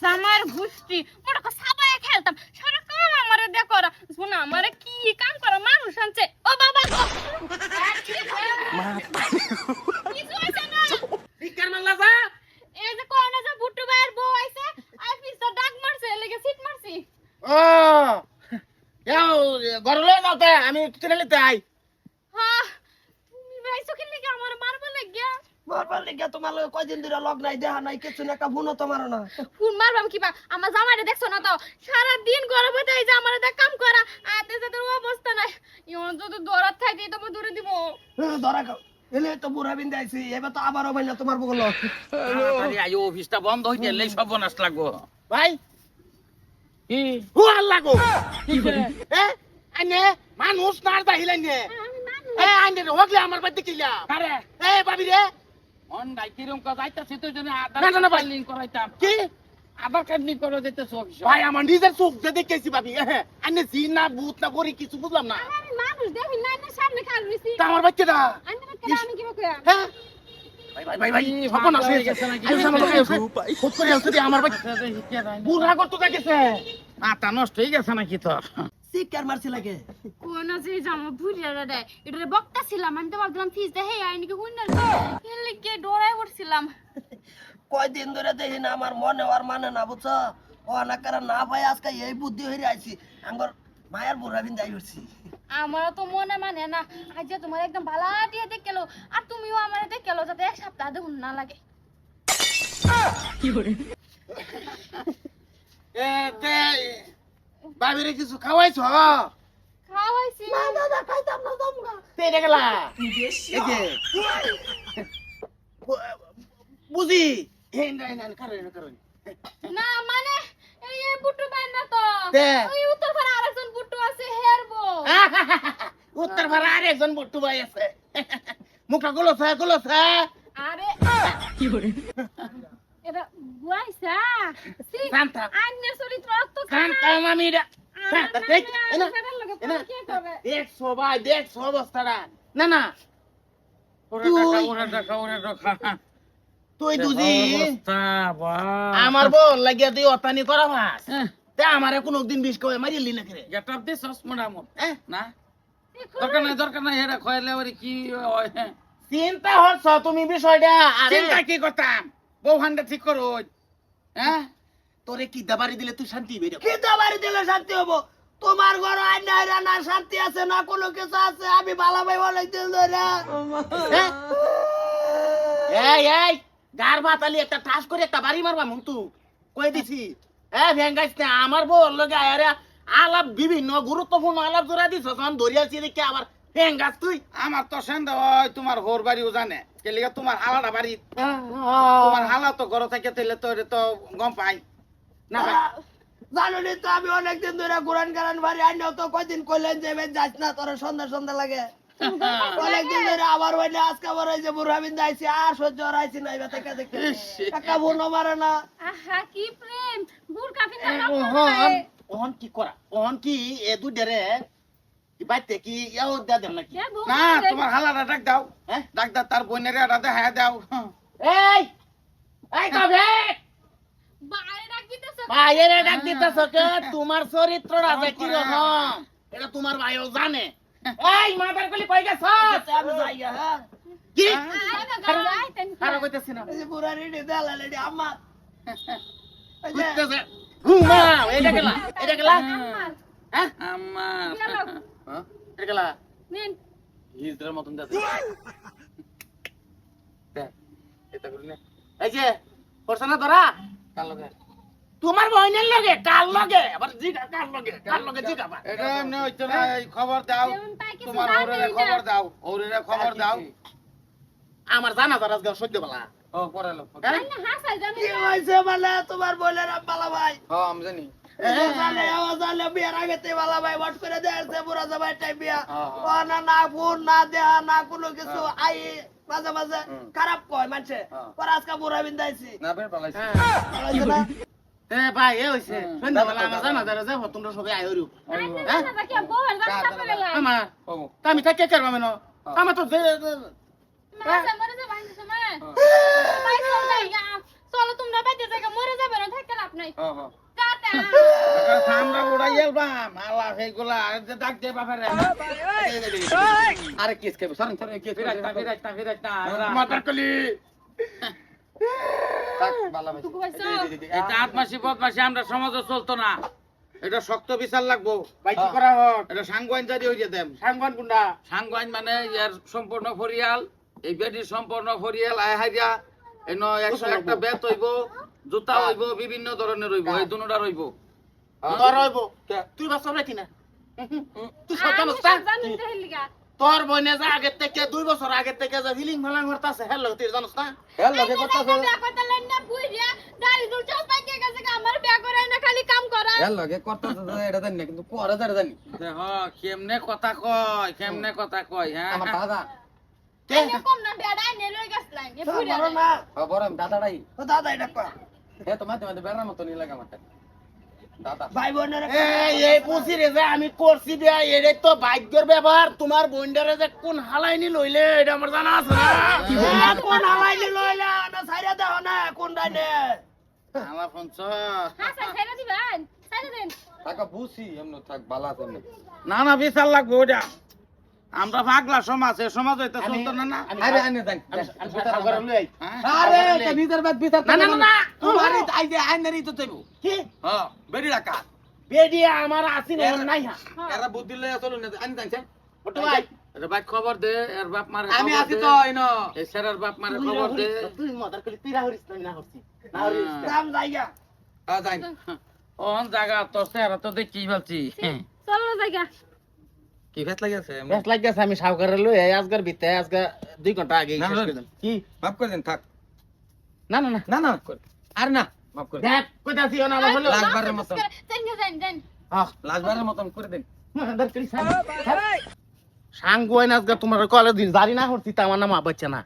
জামার গুষ্টি মোটা সাবায় খেলতাম সারাক্ষণ আমারে দেখো শোনা আমারে কি কাম করা মানুষ আনছে ও বাবা কিছু হইছে না ভিক্ষার মাল্লা যা এই যে কোন যে বুট্টু ভাইয়ের বউ আইছে আই পিছে ডাক মারছে লাগি সিট মারছি ও যাও গরলে যাওতে আমি কিনলিতে আই হ্যাঁ তুমি ভাইছো কি লাগি আমার মারবা লাগিয়া মারবার লেগে তোমার লগে কয়দিন ধরে লগ নাই দেখা নাই কিছু না, একটা ফোনও তো মারো না। ফোন মারবাম কিবা আমার জামাইরে দেখছো না তো সারা দিন ঘরে বসে এই যে আমারে দেখ কাম করা আতে যাদের অবস্থা নাই ইওন যদি দরাত থাকি তো দূরে দিব ধরা খাও এলে তো বুড়া বিন্দা আইছি, এবার তো আবারও বাইনা তোমার বগল। তাড়াতাড়ি আইও, অফিসটা বন্ধ হইতে এলেই সব বনাস লাগবো। ভাই কি হু আল্লাহ গো কি করে? এ আনে মানুষ নার দাহিলেন নে এ আনে হগলে আমার বাড়িতে কিলা আরে এ বাবি রে অন ডাই কিরম কাজ আইতাছে তো জন্য আধার না, না, না, ভাই। কার্ড লিংক করাইতাম। কি আধার কার্ড লিংক করে দিতেছ অফিস। ভাই আমার নিজের চোখ দিয়ে দেখেছি বাবি আনে জিন না ভূত না করি কিছু বুঝলাম না আমি মানুষ দেখি না না সামনে খাল রইছি তা আমার বাচ্চাটা আমি বাচ্চা আমি কি বকয়া হ্যাঁ ভাই ভাই ভাই ভাই কি সপন ভালো আছে হয়ে গেছে নাকি? আয়ুষ আমার কাছে খুব করে আছে দি আমার বাচ্চা আচ্ছা, দেখি কে জানে। বুড়া করতে গেছে মাথা নষ্ট হয়ে গেছে নাকি তোর? সিকার মারছি লাগে কোন আছে জামা ভুলিয়া রে এটা বকতা ছিলাম আমি তো ভাবলাম ফিস দে হে আইনি কি হুইনার এলে কে ডরাই পড়ছিলাম কয়দিন ধরে দেখি না, আমার মনে আর মানে না বুঝছো। ও না কারণ না ভাই আজকে এই বুদ্ধি হইরে আইছি, আমার মায়ের বুড়া বিন্দা আইছি। আমার তো মনে মানে না আজ তোমার একদম ভালা দিয়ে দেখলো আর তুমিও আমারে দেখলো যাতে এক সপ্তাহ দেখুন না লাগে এ তে বাবিরে কিছু খাওয়াইছো খাওয়াইছি দাদা খাইতাম না দমগা। তে দেখলা এই যে বুঝি এই না না কারণ কারণ না মানে এই বুট্টু বাই না তো তে। ওই উত্তর পাড়া আরেকজন বুট্টু আছে হেরবো উত্তর ভাড়া আর একজন বট্টু ভাই আছে মুখটা গুলোছে আরে কি করে এটা বুয়াইসা সি শান্তা। আইনের চরিত্র তো শান্তা মামিরা শান্তা দেখ এনা এনা কি করবে দেখছো ভাই দেখছো অবস্থাটা না না ওরা টাকা। তুই দুজি অবস্থা, বাহ। আমার বল লাগিয়া তুই অতানি করা ভাস হ্যাঁ, তে আমারে কোনো দিন বিষ কয়ে মারিলি না করে get up this চশমাটা আমার। হ্যাঁ না? দরকার নাই, এটা খোয়াইলে আবার কি হয়, হ্যাঁ। চিন্তা হচ্ছ তুমি বিষয়টা আরে চিন্তা কি করতাম? বউ হান্ডা ঠিক করো, হ্যাঁ? তোরে কি দাবারি দিলে তুই শান্তি বেরো কি দাবারি দিলে শান্তি হবো? তোমার ঘর আইনা না শান্তি আছে না কোনো কিছু আছে। আমি বালা ভাই অনেক দিন ধরে এই এই গার ভাতালি একটা ঠাস করে একটা বাড়ি মারবা মন্তু কই দিছি ভেঙ্গাইছ না আমার বল লগে আরে আলাপ বিভিন্ন গুরুত্বপূর্ণ আলাপ জোড়া দিছ যখন ধরিয়াছি দেখি আবার ভেঙ্গাস তুই আমার তো সন্দেহ হয় তোমার হোর বাড়িও জানে কেলিগা তোমার হালাটা বাড়ি তোমার হালা তো ঘর থেকে তেলে তো এটা তো গম পাই না ভাই জানুনি তো আমি অনেকদিন ধরে গুরান গারান বাড়ি আইনাও তো কয়দিন কইলেন যে এবার যাস না, তোর সন্ধ্যা সন্ধ্যা লাগে। অনেকদিন ধরে আবার হইলে আজকে আবার ওই যে বুড়া বিন্দা আইছি, আর সহ্য আর আইছি না এবার থেকে দেখতে একটা বোন মারে না। আহা কি প্রেম বুড় কাকে না ওহন কি করা ওহন কি এ দুই ডেরে বাইতে কি ইয়াও দা দেন নাকি না তোমার হালাটা ডাক দাও, হ্যাঁ ডাক দাও তার বোনের এটা দেখা দাও। এই এই কবে বাইরে রাখবি তো ভাইয়ের ডাক দিতেছ কে তোমার চরিত্রটা যে কি রকম এটা তোমার ভাইও জানে এই মাদার কলি কই গেছ আমি যাই হ্যাঁ, কি আরে খারাপ কইতেছ না এই যে বুড়া রেডি দেলা রেডি আমার এই যে কইতেছে ঘুমাও এটা গেলা হ্যাঁ আমার হ্যাঁ এটা গেলা নিন হিজড়ার মতন দাও দেখ এটা করি না এই যে পড়ছনা ধরা কাল লগে তোমার বইনের লগে কার লগে আবার জিগা কার লগে জিগা বা এটা এমনি হইতো না, এই খবর দাও যেমন তাই কিছু তোমার জানেই ওরে না। খবর দাও, ওরে খবর দাও। আমার জানা জারাজ গাও সহ্য বলা ও পরে লোক, হ্যাঁ না হাসাই জানি কি হইছে মানে তোমার বলের বালা ভাই হ্যাঁ আমি জানি। জানে বিয়ার আগে তে বালা ভাই ওয়াট করে দেয় বুড়া জামাই টাইপ বিয়া হ্যাঁ, ও না না ফোন না দেয়া না কোনো কিছু আই মাঝে মাঝে খারাপ কয় মানছে হ্যাঁ। পর আজকে বুড়া বিন্দাইছি না বের পালাইছি। এ ভাই এ হইছে সন্ধ্যা বেলা আমার জানা জারাজ তোমরা সবাই আইরু হ্যাঁ না কি বউর জানা পড়ে গেল আমার ও আমি থাকে করবা মেনো আমার তো মাসে মরে যাবে আইন সময় ভাই চল না চলো তোমরা বাইতে জায়গা মরে যাবে না থাকে লাভ নাই নাই হ্যাঁ হ্যাঁ টাটা আমরা উড়াই এলবাম আল্লাহ সেইগুলা আর যে ডাক দে বাপেরে আরে কেস খাবে সরেন সরেন কেস ফিরাইতা মাতার কলি তাক বালা ভাই তুকু ভাইছো এটা আটমাসি বদমাসি আমরা সমাজে চলতো না এটা শক্ত বিচার লাগবো ভাই কি করা হট এটা সাংগোয়াইন জারি হইয়া দেম সাংবান গুন্ডা সাংগোয়াইন মানে ইয়ার সম্পূর্ণ ফরিয়াল এই বেডির সম্পূর্ণ ফরিয়াল আয় হাইয়া এন একটা বেত হইব জুতা হইব বিভিন্ন ধরনের হইব এই দুনোটা হইব তোর হইব তুই বাস সব কিনা তুই সব জানোস তা? জানি তো হেলিগা তোর বনে যা আগে থেকে 2 বছর আগে থেকে যা ফিলিং ভালাং করতাছে হেল তুই জানোস না হ্যাঁ লগে করতাছে বিয়া করতে লাইন না বুইরা দাড়ি দুল চাপ পাইকে গেছে আমার বিয়া করে না খালি কাম করা হ্যাঁ লগে করতাছে এটা জানি না কিন্তু করে যারা জানি দেখ কেমনে কথা কয় হ্যাঁ আমার দাদা এনে কম না বিয়া ডাই নে লই গেছলাম এ বুইরা বড় না বড় দাদাটাই ও দাদা এটা কয় হে তো মাঝে মাঝে বেড়ার মতো নিয়ে লাগে আমার দাদা ভাই বোনের এই পুষি রে যে আমি করছি বিয়া এরে তো ভাগ্যের ব্যাপার তোমার বন্ডারে যে কোন হালাইনি লইলে এটা আমার জানা আছে না কোন হালাইনি লইলা না সাইরা দাও না কোন ডাইনে আমার পঞ্চ হ্যাঁ স্যার ছেড়ে দিবেন ছেড়ে দেন টাকা বুঝি এমন থাক বালা আছে এমনি না বিচার লাগবো ওটা আমরা পাগলা সমাজ এ সমাজ হইতে চলতো না না আরে আনে দেন আমি সাগর লই হ্যাঁ? আরে তা ভিতর বাদ ভিতর না না না না তোমারই আই যে আইনারই তো চাইবো কি হ্যাঁ বেড়ি রাখা বেডি আমার আসিন নাই হ্যাঁ এরা বুদ্ধি লয়ে চলো না আনি জানছেন ওটো ভাই এটা ভাই খবর দে এর বাপ মারে আমি খবর আছি দে। তো ইনো এই স্যারের বাপ মারে খবর দে তুই মদার কলি তুই রাহরিস না হরছি না হরিস দাম জায়গা যাই ওন জায়গা তোর চেহারা তো দেখি বলছি চলো জায়গা কি ফেস লাগিয়েছে বেশ লাগছে আমি সাগর লই আজকের বিতে আজকে 2 ঘন্টা আগে না, শেষ না। করে দিলাম। কি মাফ করে দেন থাক না না না না না আর না মাফ করে দেখ কইতাছি না আমার হলো লাস্টবারের মতন চেঞ্জ যান যান আহ লাস্টবারের মতন করে দেন মদার কলি সাংগোয় আজকে তোমার কলে দিন জারি না হরছি তা আমার নাম আবাচ্চা না